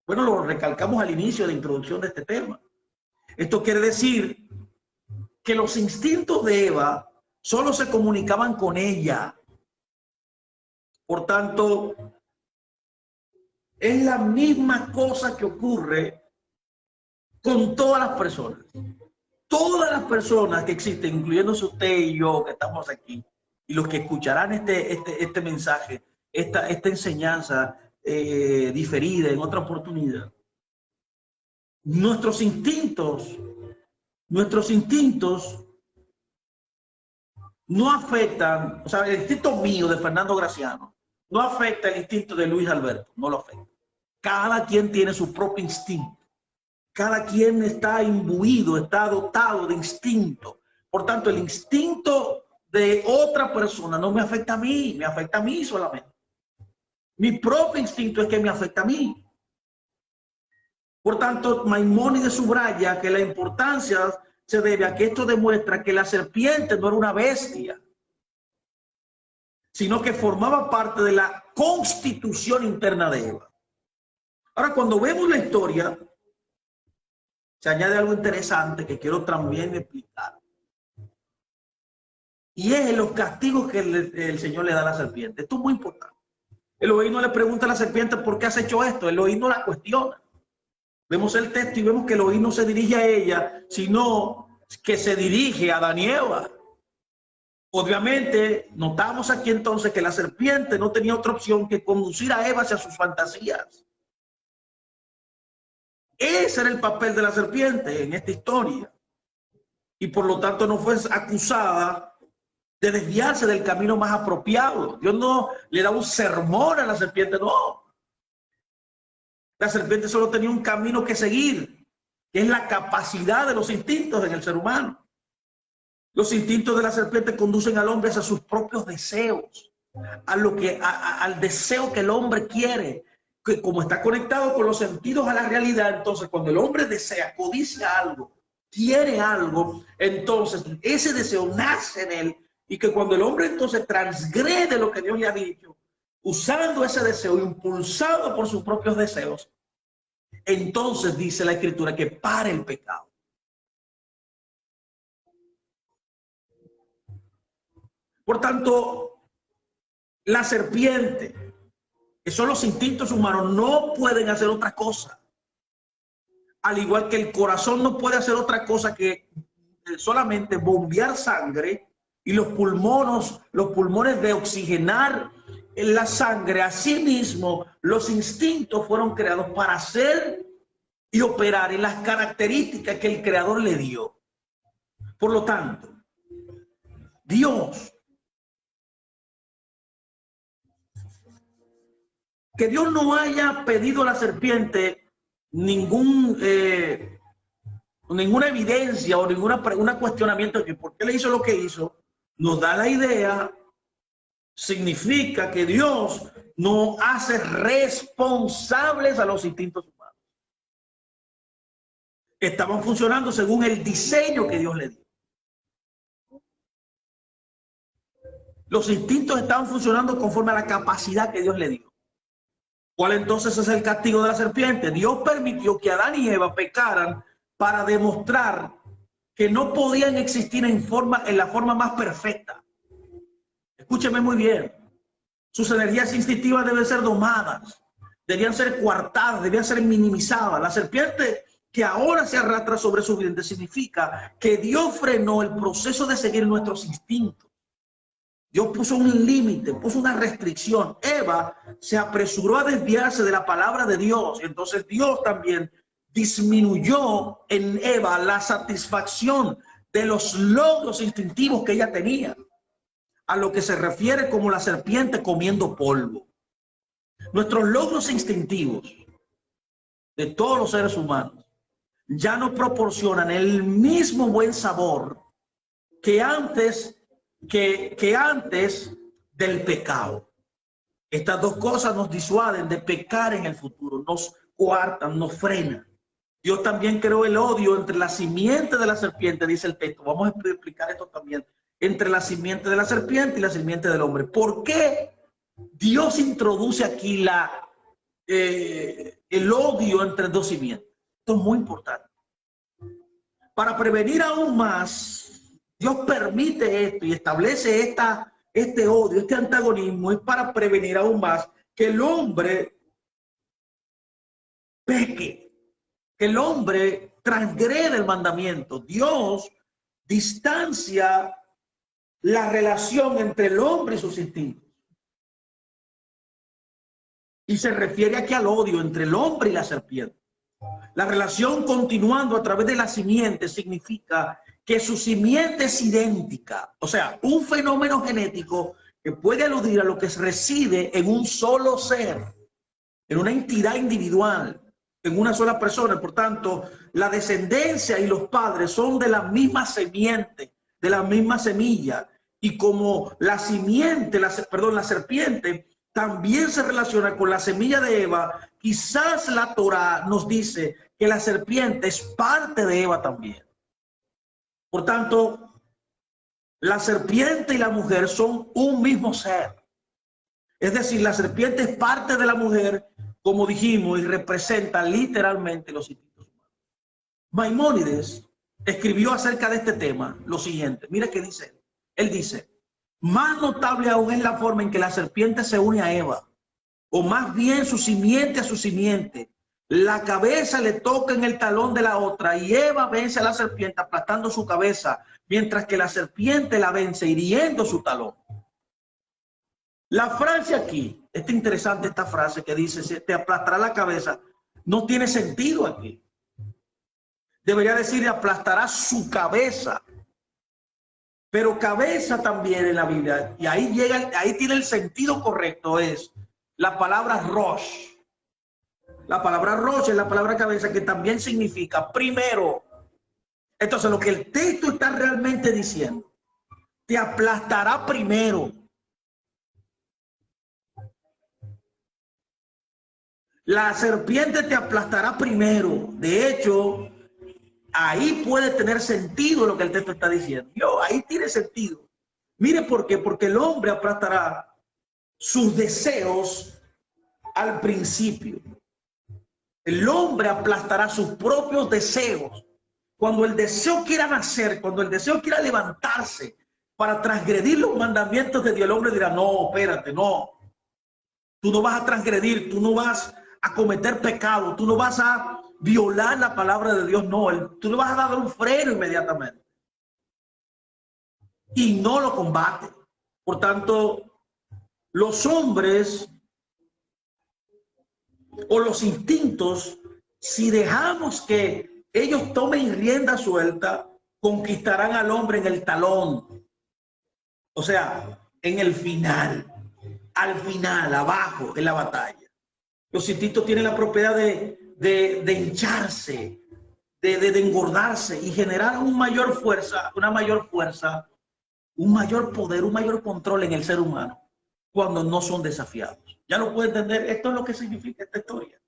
Bueno, lo recalcamos al inicio de la introducción de este tema. Esto quiere decir que los instintos de Eva solo se comunicaban con ella. Por tanto, es la misma cosa que ocurre con todas las personas. Todas las personas que existen, incluyéndose usted y yo que estamos aquí, y los que escucharán este mensaje, esta enseñanza diferida en otra oportunidad. Nuestros instintos no afectan, o sea, el instinto mío de Fernando Graciano no afecta el instinto de Luis Alberto, no lo afecta. Cada quien tiene su propio instinto. Cada quien está imbuido, está dotado de instinto. Por tanto, el instinto de otra persona no me afecta a mí, me afecta a mí solamente. Mi propio instinto es que me afecta a mí. Por tanto, Maimónides subraya que la importancia se debe a que esto demuestra que la serpiente no era una bestia, sino que formaba parte de la constitución interna de Eva. Ahora, cuando vemos la historia, se añade algo interesante que quiero también explicar. Y es los castigos que el Señor le da a la serpiente. Esto es muy importante. Elohim no le pregunta a la serpiente por qué has hecho esto. Elohim no la cuestiona. Vemos el texto y vemos que Elohim no se dirige a ella, sino que se dirige a Adán y Eva. Obviamente, notamos aquí entonces que la serpiente no tenía otra opción que conducir a Eva hacia sus fantasías. Ese era el papel de la serpiente en esta historia. Y por lo tanto no fue acusada de desviarse del camino más apropiado. Dios no le da un sermón a la serpiente, no. La serpiente solo tenía un camino que seguir, que es la capacidad de los instintos en el ser humano. Los instintos de la serpiente conducen al hombre hacia sus propios deseos, al deseo que el hombre quiere, que como está conectado con los sentidos a la realidad, entonces cuando el hombre desea, codicia algo, quiere algo, entonces ese deseo nace en él, y que cuando el hombre entonces transgrede lo que Dios le ha dicho, usando ese deseo, impulsado por sus propios deseos, entonces dice la Escritura que para el pecado. Por tanto, la serpiente, que son los instintos humanos, no pueden hacer otra cosa. Al igual que el corazón no puede hacer otra cosa que solamente bombear sangre y los pulmones de oxigenar en la sangre. Asimismo, los instintos fueron creados para hacer y operar en las características que el Creador le dio. Por lo tanto, que Dios no haya pedido a la serpiente ninguna evidencia o un cuestionamiento de que por qué le hizo lo que hizo, nos da la idea, significa que Dios no hace responsables a los instintos humanos. Estaban funcionando según el diseño que Dios le dio. Los instintos estaban funcionando conforme a la capacidad que Dios le dio. ¿Cuál entonces es el castigo de la serpiente? Dios permitió que Adán y Eva pecaran para demostrar que no podían existir en la forma más perfecta. Escúcheme muy bien. Sus energías instintivas deben ser domadas, debían ser coartadas, debían ser minimizadas. La serpiente que ahora se arrastra sobre sus dientes significa que Dios frenó el proceso de seguir nuestros instintos. Dios puso un límite, puso una restricción. Eva se apresuró a desviarse de la palabra de Dios. Entonces Dios también disminuyó en Eva la satisfacción de los logros instintivos que ella tenía, a lo que se refiere como la serpiente comiendo polvo. Nuestros logros instintivos de todos los seres humanos ya no proporcionan el mismo buen sabor que antes del pecado. Estas dos cosas nos disuaden de pecar en el futuro, nos coartan, nos frenan. Dios también creó el odio entre la simiente de la serpiente, dice el texto. Vamos a explicar esto también. Entre la simiente de la serpiente y la simiente del hombre. ¿Por qué Dios introduce aquí el odio entre dos simientes? Esto es muy importante. Para prevenir aún más, Dios permite esto y establece este odio, este antagonismo, es para prevenir aún más que el hombre peque, que el hombre transgrede el mandamiento. Dios distancia la relación entre el hombre y sus instintos. Y se refiere aquí al odio entre el hombre y la serpiente. La relación continuando a través de la simiente significa que su simiente es idéntica. O sea, un fenómeno genético que puede aludir a lo que reside en un solo ser, en una entidad individual, en una sola persona. Por tanto, la descendencia y los padres son de la misma simiente, de la misma semilla. Y como la simiente, la serpiente también se relaciona con la semilla de Eva, quizás la Torá nos dice que la serpiente es parte de Eva también. Por tanto, la serpiente y la mujer son un mismo ser. Es decir, la serpiente es parte de la mujer, como dijimos, y representa literalmente los instintos humanos. Maimónides escribió acerca de este tema lo siguiente. Mira qué dice. Él dice: más notable aún es la forma en que la serpiente se une a Eva, o más bien su simiente a su simiente. La cabeza le toca en el talón de la otra y Eva vence a la serpiente aplastando su cabeza, mientras que la serpiente la vence hiriendo su talón. La frase aquí, es interesante esta frase que dice, se te aplastará la cabeza, no tiene sentido aquí. Debería decir, aplastará su cabeza. Pero cabeza también en la Biblia, y ahí tiene el sentido correcto, es la palabra rosh. La palabra rosh es la palabra cabeza, que también significa primero. Entonces, lo que el texto está realmente diciendo, te aplastará primero. La serpiente te aplastará primero. De hecho, ahí puede tener sentido lo que el texto está diciendo. Ahí tiene sentido. Mire por qué. Porque el hombre aplastará sus deseos al principio. El hombre aplastará sus propios deseos. Cuando el deseo quiera nacer, cuando el deseo quiera levantarse para transgredir los mandamientos de Dios, el hombre dirá, no, espérate, no. Tú no vas a transgredir, tú no vas a cometer pecado, tú no vas a violar la palabra de Dios, no. Tú le vas a dar un freno inmediatamente. Y no lo combate. Por tanto, los hombres o los instintos, si dejamos que ellos tomen rienda suelta, conquistarán al hombre en el talón. O sea, en el final, al final, abajo, en la batalla. Los instintos tienen la propiedad de hincharse, de engordarse y generar una mayor fuerza, un mayor poder, un mayor control en el ser humano cuando no son desafiados. Ya lo puede entender. Esto es lo que significa esta historia.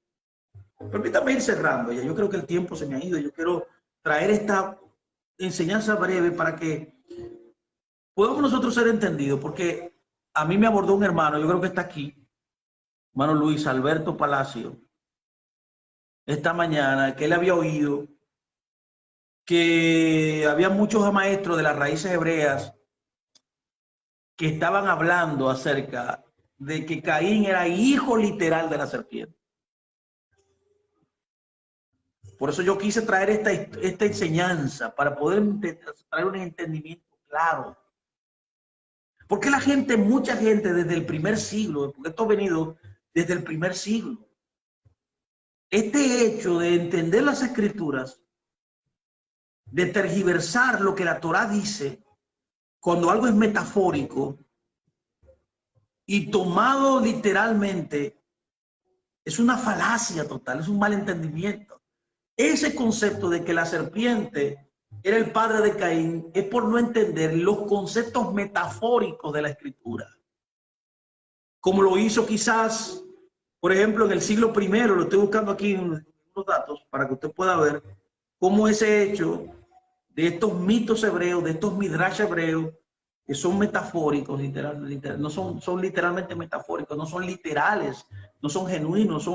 Permítame ir cerrando ya. Yo creo que el tiempo se me ha ido. Yo quiero traer esta enseñanza breve para que podamos nosotros ser entendidos, porque A mí me abordó un hermano, yo creo que está aquí, hermano Luis Alberto Palacio, esta mañana, que él había oído que había muchos maestros de las raíces hebreas que estaban hablando acerca de que Caín era hijo literal de la serpiente. Por eso yo quise traer esta enseñanza, para poder traer un entendimiento claro. Porque la gente, mucha gente desde el primer siglo, porque esto ha venido desde el primer siglo, este hecho de entender las escrituras, de tergiversar lo que la Torá dice, cuando algo es metafórico y tomado literalmente, es una falacia total, es un malentendimiento. Ese concepto de que la serpiente era el padre de Caín es por no entender los conceptos metafóricos de la escritura. Como lo hizo quizás, por ejemplo, en el siglo I, lo estoy buscando aquí en unos datos para que usted pueda ver cómo ese hecho de estos mitos hebreos, de estos midrash hebreos, que son metafóricos, no son literalmente metafóricos, no son literales, no son genuinos,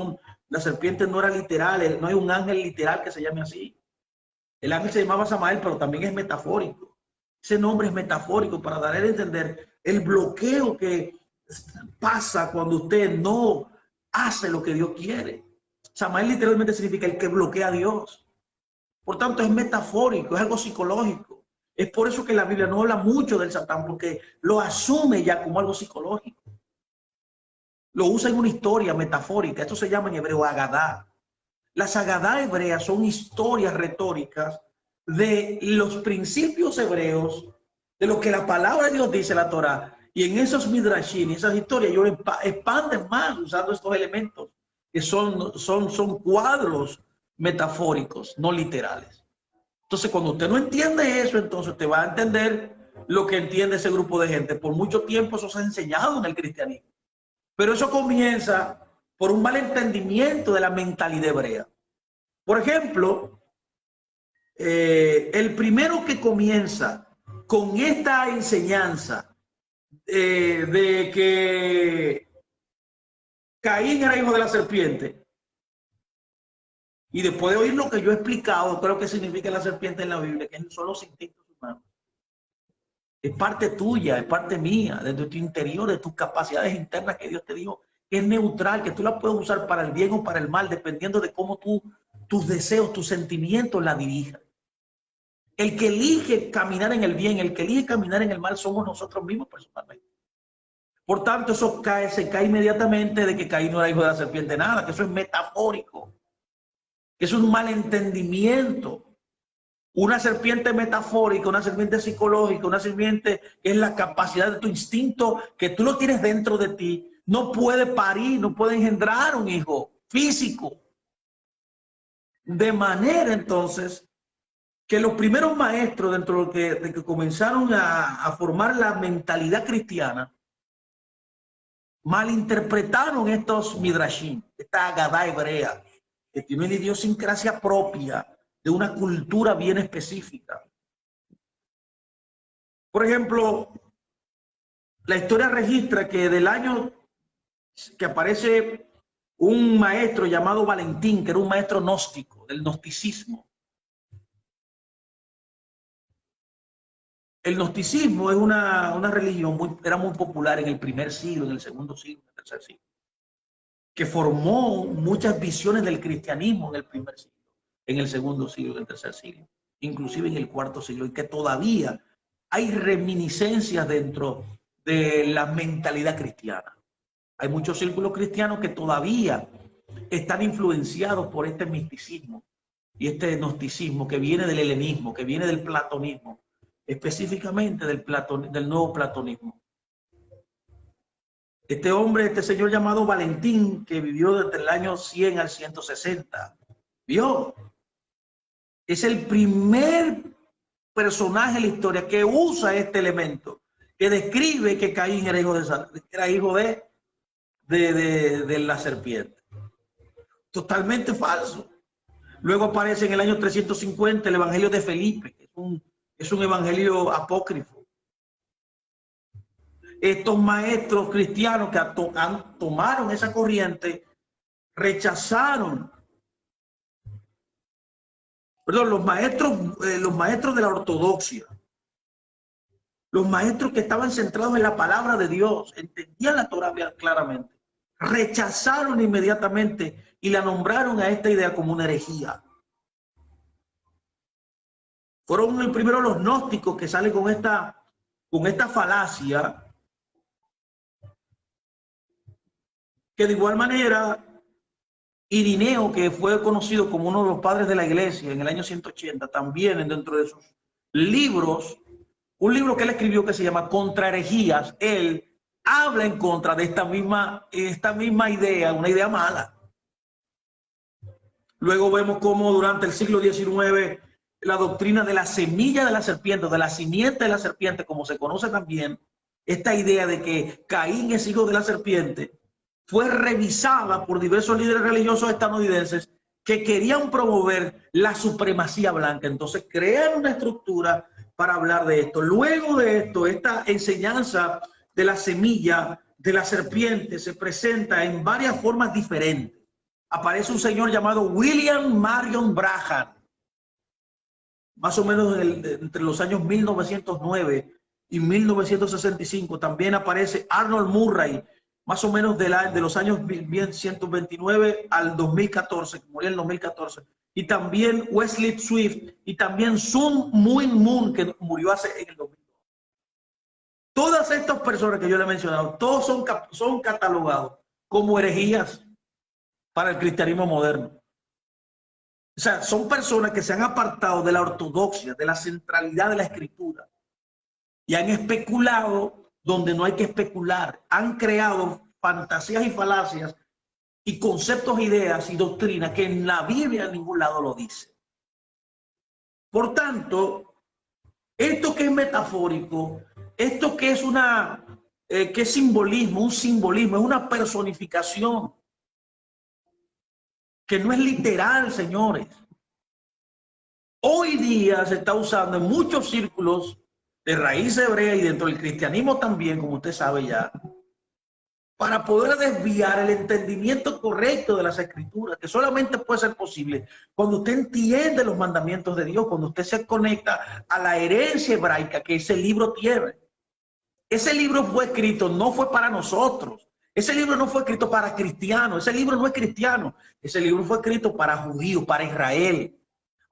la serpiente no era literal, no hay un ángel literal que se llame así. El ángel se llamaba Samael, pero también es metafórico. Ese nombre es metafórico para dar a entender el bloqueo que pasa cuando usted no hace lo que Dios quiere. Samael literalmente significa el que bloquea a Dios. Por tanto, es metafórico, es algo psicológico. Es por eso que la Biblia no habla mucho del Satán, porque lo asume ya como algo psicológico. Lo usa en una historia metafórica. Esto se llama en hebreo Agadá. Las Agadá hebreas son historias retóricas de los principios hebreos, de lo que la palabra de Dios dice en la Torá. Y en esos midrashim, esas historias, ellos expanden más usando estos elementos que son cuadros metafóricos, no literales. Entonces, cuando usted no entiende eso, entonces usted va a entender lo que entiende ese grupo de gente. Por mucho tiempo eso se ha enseñado en el cristianismo. Pero eso comienza por un mal entendimiento de la mentalidad hebrea. Por ejemplo, el primero que comienza con esta enseñanza de que Caín era hijo de la serpiente, y después de oír lo que yo he explicado, creo que significa la serpiente en la Biblia, que son los instintos humanos. Es parte tuya, es parte mía, desde tu interior, de tus capacidades internas que Dios te dijo, que es neutral, que tú la puedes usar para el bien o para el mal, dependiendo de cómo tus deseos, tus sentimientos la dirijan. El que elige caminar en el bien, el que elige caminar en el mal, somos nosotros mismos personalmente. Por tanto, eso se cae inmediatamente de que Caín no era hijo de la serpiente, nada, que eso es metafórico, que es un malentendimiento. Una serpiente metafórica, una serpiente psicológica, una serpiente que es la capacidad de tu instinto, que tú lo tienes dentro de ti, no puede parir, no puede engendrar un hijo físico. De manera entonces que los primeros maestros dentro de que comenzaron a formar la mentalidad cristiana, malinterpretaron estos midrashim, esta Agadá hebrea, que tiene una idiosincrasia propia de una cultura bien específica. Por ejemplo, la historia registra que del año que aparece un maestro llamado Valentín, que era un maestro gnóstico, del gnosticismo. El gnosticismo es una religión era muy popular en el primer siglo, en el segundo siglo, en el tercer siglo, que formó muchas visiones del cristianismo en el primer siglo, en el segundo siglo, en el tercer siglo, inclusive en el cuarto siglo, y que todavía hay reminiscencias dentro de la mentalidad cristiana. Hay muchos círculos cristianos que todavía están influenciados por este misticismo y este gnosticismo que viene del helenismo, que viene del platonismo, específicamente del nuevo platonismo. Este hombre, este señor llamado Valentín, que vivió desde el año 100 al 160, ¿vio? Es el primer personaje en la historia que usa este elemento, que describe que Caín era hijo de la serpiente. Totalmente falso. Luego aparece en el año 350 el Evangelio de Felipe, que es un evangelio apócrifo. estos maestros cristianos que tomaron esa corriente, rechazaron, perdón, los maestros de la ortodoxia, los maestros que estaban centrados en la palabra de Dios, entendían la Torá claramente, rechazaron inmediatamente y la nombraron a esta idea como una herejía. Fueron el primero los gnósticos que salen con esta falacia, que de igual manera Irineo, que fue conocido como uno de los padres de la iglesia en el año 180, también dentro de sus libros, un libro que él escribió que se llama Contra herejías, él habla en contra de esta misma idea, una idea mala. Luego vemos cómo durante el siglo XIX la doctrina de la semilla de la serpiente, de la simiente de la serpiente, como se conoce también, esta idea de que Caín es hijo de la serpiente, fue revisada por diversos líderes religiosos estadounidenses que querían promover la supremacía blanca. Entonces crean una estructura para hablar de esto. Luego de esto, esta enseñanza de la semilla de la serpiente se presenta en varias formas diferentes. Aparece un señor llamado William Marion Branham, más o menos entre los años 1909 y 1965. También aparece Arnold Murray, más o menos de los años 129 al 2014, que murió en el 2014. Y también Wesley Swift y también Sun Myung Moon, que murió en el 2002. Todas estas personas que yo le he mencionado, todos son catalogados como herejías para el cristianismo moderno. O sea, son personas que se han apartado de la ortodoxia, de la centralidad de la escritura, y han especulado donde no hay que especular. Han creado fantasías y falacias y conceptos, ideas y doctrinas que en la Biblia en ningún lado lo dice. Por tanto, esto que es metafórico, esto que es que es simbolismo, un simbolismo, es una personificación que no es literal, señores. Hoy día se está usando en muchos círculos de raíz hebrea y dentro del cristianismo también, como usted sabe ya, para poder desviar el entendimiento correcto de las escrituras, que solamente puede ser posible cuando usted entiende los mandamientos de Dios, cuando usted se conecta a la herencia hebraica que ese libro tiene. Ese libro fue escrito, no fue para nosotros. Ese libro no fue escrito para cristianos. Ese libro no es cristiano. Ese libro fue escrito para judíos, para Israel.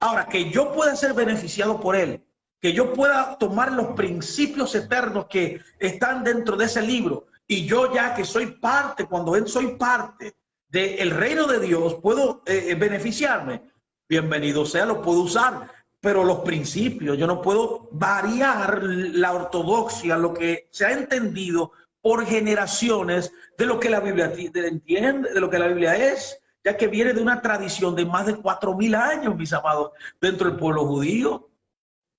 Ahora, que yo pueda ser beneficiado por él, que yo pueda tomar los principios eternos que están dentro de ese libro, y yo ya que soy parte, cuando soy parte del reino de Dios, puedo beneficiarme. Bienvenido sea, lo puedo usar. Pero los principios, yo no puedo variar la ortodoxia, lo que se ha entendido por generaciones de lo que la Biblia entiende, de lo que la Biblia es, ya que viene de una tradición de más de 4000 años, mis amados, dentro del pueblo judío.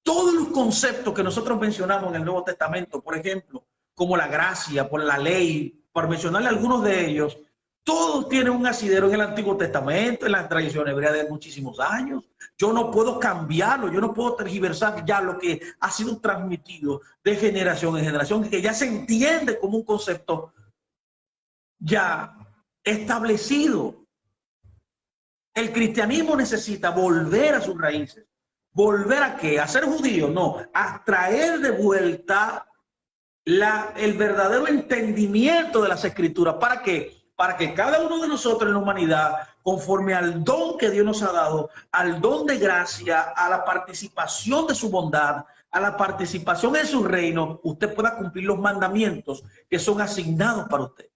Todos los conceptos que nosotros mencionamos en el Nuevo Testamento, por ejemplo, como la gracia, por la ley, por mencionarle algunos de ellos, todos tienen un asidero en el Antiguo Testamento, en la tradición hebrea de muchísimos años. Yo no puedo cambiarlo, yo no puedo tergiversar ya lo que ha sido transmitido de generación en generación, que ya se entiende como un concepto ya establecido. El cristianismo necesita volver a sus raíces. ¿Volver a qué? ¿A ser judío? No, a traer de vuelta el verdadero entendimiento de las escrituras. ¿Para qué? Para que cada uno de nosotros en la humanidad, conforme al don que Dios nos ha dado, al don de gracia, a la participación de su bondad, a la participación en su reino, usted pueda cumplir los mandamientos que son asignados para usted.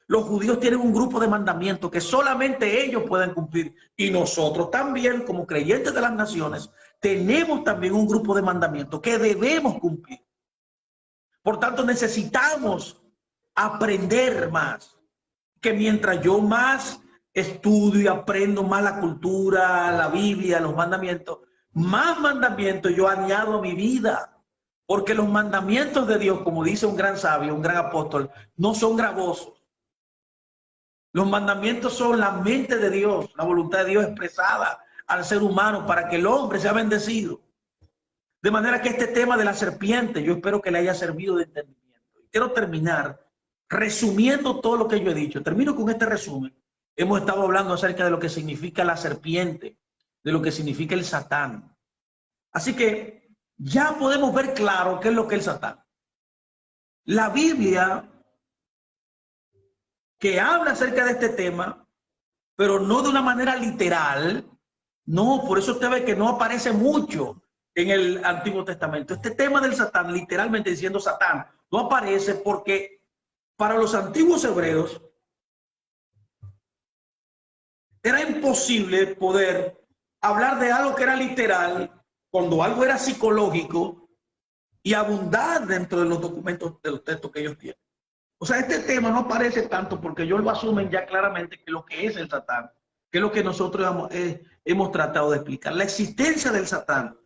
Los judíos tienen un grupo de mandamientos que solamente ellos pueden cumplir, y nosotros también, como creyentes de las naciones, tenemos también un grupo de mandamientos que debemos cumplir. Por tanto, necesitamos aprender más. Que mientras yo más estudio y aprendo más la cultura, la Biblia, los mandamientos, más mandamientos yo añado a mi vida. Porque los mandamientos de Dios, como dice un gran sabio, un gran apóstol, no son gravosos. Los mandamientos son la mente de Dios, la voluntad de Dios expresada al ser humano para que el hombre sea bendecido. De manera que este tema de la serpiente, yo espero que le haya servido de entendimiento. quiero terminar resumiendo todo lo que yo he dicho. Termino con este resumen. Hemos estado hablando acerca de lo que significa la serpiente, de lo que significa el Satán. Así que ya podemos ver claro qué es lo que es el Satán. La Biblia, que habla acerca de este tema, pero no de una manera literal, no, por eso usted ve que no aparece mucho en el Antiguo Testamento. Este tema del Satán, literalmente diciendo Satán, no aparece porque para los antiguos hebreos era imposible poder hablar de algo que era literal cuando algo era psicológico y abundar dentro de los documentos, de los textos que ellos tienen. O sea, este tema no aparece tanto porque ellos lo asumen ya claramente que lo que es el Satán, que es lo que nosotros hemos tratado de explicar. La existencia del Satán,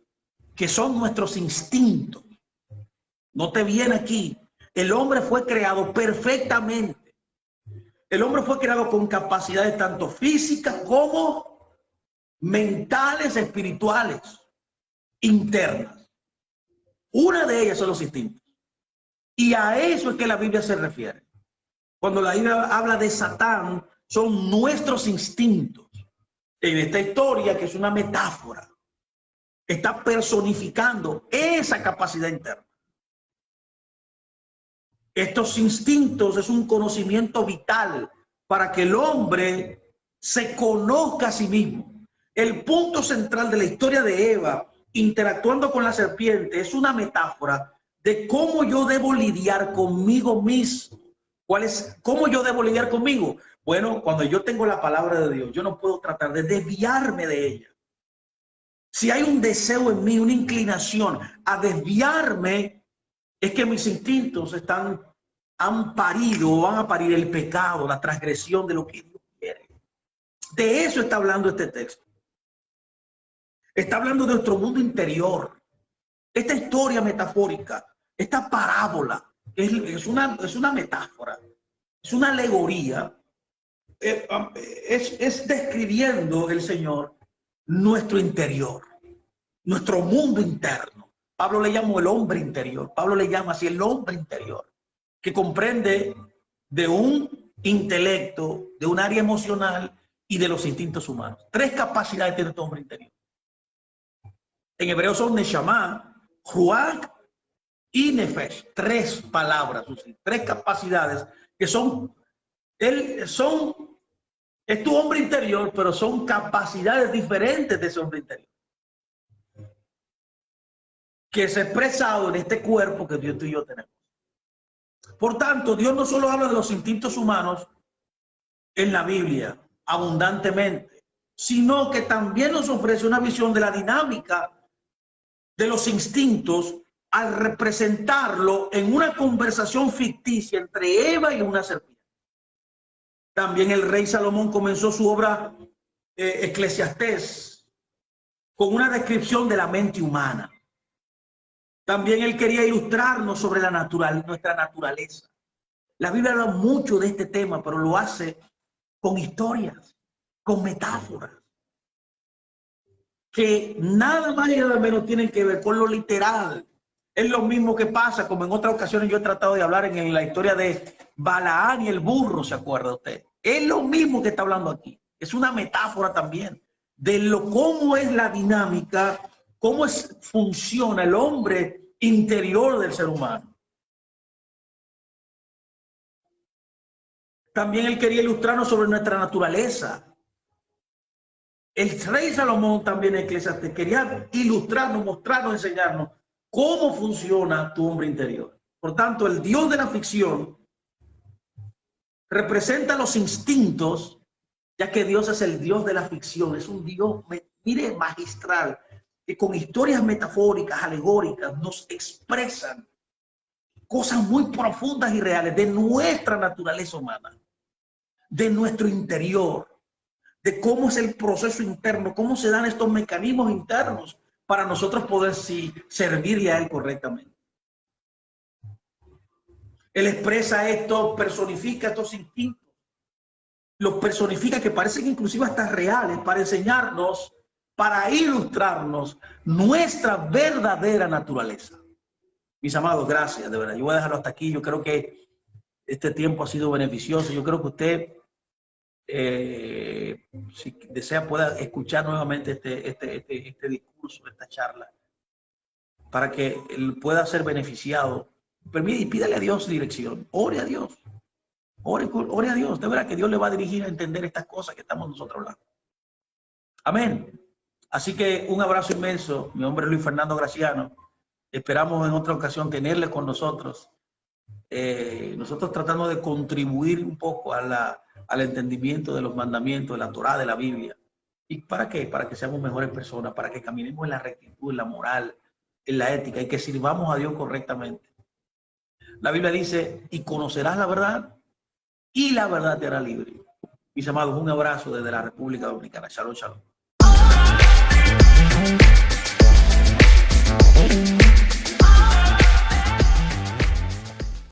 que son nuestros instintos. Note bien aquí, el hombre fue creado perfectamente. El hombre fue creado con capacidades tanto físicas como mentales, espirituales, internas. Una de ellas son los instintos. Y a eso es que la Biblia se refiere. Cuando la Biblia habla de Satán, son nuestros instintos. En esta historia, que es una metáfora, está personificando esa capacidad interna. Estos instintos es un conocimiento vital para que el hombre se conozca a sí mismo. El punto central de la historia de Eva interactuando con la serpiente es una metáfora de cómo yo debo lidiar conmigo mismo. ¿Cómo yo debo lidiar conmigo? Bueno, cuando yo tengo la palabra de Dios, yo no puedo tratar de desviarme de ella. Si hay un deseo en mí, una inclinación a desviarme, es que mis instintos han parido o van a parir el pecado, la transgresión de lo que Dios quiere. De eso está hablando este texto. Está hablando de nuestro mundo interior. Esta historia metafórica, esta parábola, es una metáfora, es una alegoría. Es describiendo el Señor nuestro interior, nuestro mundo interno. Pablo le llamó el hombre interior. Pablo le llama así el hombre interior, que comprende de un intelecto, de un área emocional y de los instintos humanos. Tres capacidades tiene tu hombre interior. En hebreo son Neshama, Ruach y Nefesh. Tres palabras, tres capacidades que es tu hombre interior, pero son capacidades diferentes de ese hombre interior, que es expresado en este cuerpo que Dios, tú y yo tenemos. Por tanto, Dios no solo habla de los instintos humanos en la Biblia abundantemente, sino que también nos ofrece una visión de la dinámica de los instintos al representarlo en una conversación ficticia entre Eva y una serpiente. También el rey Salomón comenzó su obra Eclesiastés con una descripción de la mente humana. También él quería ilustrarnos sobre nuestra naturaleza. La Biblia habla mucho de este tema, pero lo hace con historias, con metáforas, que nada más y nada menos tienen que ver con lo literal. Es lo mismo que pasa, como en otras ocasiones yo he tratado de hablar en la historia de Balaán y el burro, ¿se acuerda usted? Es lo mismo que está hablando aquí. Es una metáfora también de cómo es la dinámica, cómo funciona el hombre interior del ser humano. También él quería ilustrarnos sobre nuestra naturaleza. El rey Salomón también en Eclesiastés quería ilustrarnos, mostrarnos, enseñarnos cómo funciona tu hombre interior. Por tanto, el Dios de la ficción representa los instintos, ya que Dios es el Dios de la ficción, es un Dios, mire, magistral, que con historias metafóricas, alegóricas, nos expresan cosas muy profundas y reales de nuestra naturaleza humana, de nuestro interior, de cómo es el proceso interno, cómo se dan estos mecanismos internos para nosotros poder servirle a Él correctamente. Él expresa esto, personifica estos instintos, los personifica que parecen inclusive hasta reales para enseñarnos, para ilustrarnos nuestra verdadera naturaleza. Mis amados, gracias, de verdad. Yo voy a dejarlo hasta aquí. Yo creo que este tiempo ha sido beneficioso. Yo creo que usted, si desea, pueda escuchar nuevamente este discurso, esta charla, para que él pueda ser beneficiado. Permite y pídale a Dios dirección. Ore a Dios. Ore a Dios. De verdad que Dios le va a dirigir a entender estas cosas que estamos nosotros hablando. Amén. Así que un abrazo inmenso. Mi nombre es Luis Fernando Graciano. Esperamos en otra ocasión tenerle con nosotros. Nosotros tratando de contribuir un poco al entendimiento de los mandamientos, de la Torá, de la Biblia. ¿Y para qué? Para que seamos mejores personas, para que caminemos en la rectitud, en la moral, en la ética y que sirvamos a Dios correctamente. La Biblia dice, y conocerás la verdad y la verdad te hará libre. Mis amados, un abrazo desde la República Dominicana. Shalom, shalom.